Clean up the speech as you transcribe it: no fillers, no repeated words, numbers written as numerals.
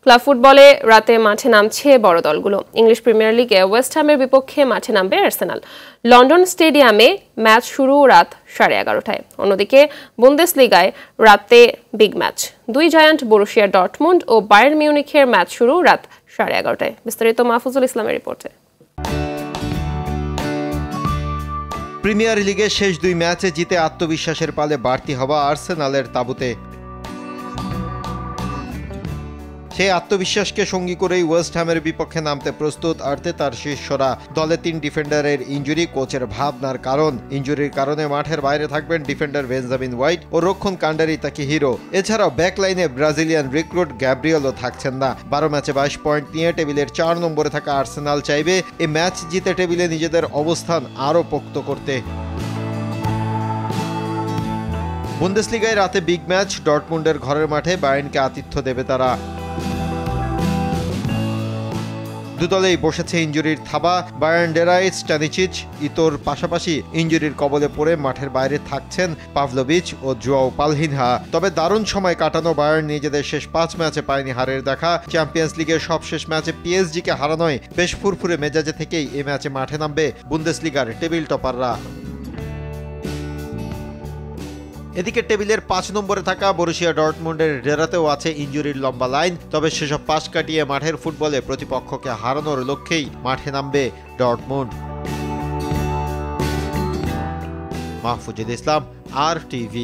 Club ফুটবলে রাতে মাঠে নামছে বড় দলগুলো। ইংলিশ প্রিমিয়ার লিগে ওয়েস্ট হ্যামের বিপক্ষে মাঠে নামবে আর্সেনাল। লন্ডন স্টেডিয়ামে ম্যাচ শুরু রাত 11:30টায়। অন্যদিকে বুন্দেসলিগায় রাতে বিগ ম্যাচ, দুই জায়ান্ট বরুসিয়া ডর্টমুন্ড ও বায়ার্ন মিউনিখের ম্যাচ শুরু রাত 11:30টায়। বিস্তারিত মাহফুজুল ইসলামের রিপোর্টে। প্রিমিয়ার লিগে শেষ দুই ম্যাচে জিতে আত্মবিশ্বাসের পালে বাড়তি হওয়া আর্সেনালের তাঁবুতে। সেই আত্মবিশ্বাসকে সঙ্গী করেই ওয়েস্ট হ্যামের বিপক্ষে নামতে প্রস্তুত আর্তেতার শিষ্যরা। দলে 3 ডিফেন্ডারের ইনজুরি কোচের ভাবনার কারণ। ইনজুরির কারণে মাঠের বাইরে থাকবেন ডিফেন্ডার বেঞ্জামিন হোয়াইট ও রক্ষণ কাণ্ডারি তাকিহিরো। এছাড়াও ব্যাকলাইনে ব্রাজিলিয়ান রিক্রুট গ্যাব্রিয়েলও থাকছেন না। 12 ম্যাচে 22 পয়েন্ট নিয়ে টেবিলের 4 নম্বরে থাকা আর্সেনাল চাইবে এই ম্যাচ জিতে টেবিলে নিজেদের অবস্থান আরও পোক্ত করতে। বুন্দেসলিগায় রাতে বিগ ম্যাচ, ডর্টমুন্ডের ঘরের মাঠে বায়ার্নকে আতিথ্য দেবে তারা। দুদলেই বসেছে ইনজুরির থাবা। বায়ার্ন ডেরাই স্ট্যানিচিচ, ইতোর পাশাপাশি ইনজুরির কবলে পড়ে মাঠের বাইরে থাকছেন পাভলোভিচ ও জুয়াও পালহিনহা। তবে দারুণ সময় কাটানো বায়ার্ন নিজেদের শেষ 5 ম্যাচে পায়নি হারের দেখা। চ্যাম্পিয়ন্স লিগের সবশেষ ম্যাচে পিএসজিকে হারানোয় বেশ ফুরফুরে মেজাজে থেকেই এই ম্যাচে মাঠে নামবে বুন্দেসলিগার টেবিল টপাররা। এদিকে টেবিলের 5 নম্বরে থাকা বরুসিয়া ডর্টমুন্ডের ডেরাতেও আছে ইনজুরির লম্বা লাইন। তবে সেসব পাশ কাটিয়ে মাঠের ফুটবলে প্রতিপক্ষকে হারানোর লক্ষ্যেই মাঠে নামবে ডর্টমুন্ড। মাহফুজুল ইসলাম, RTV।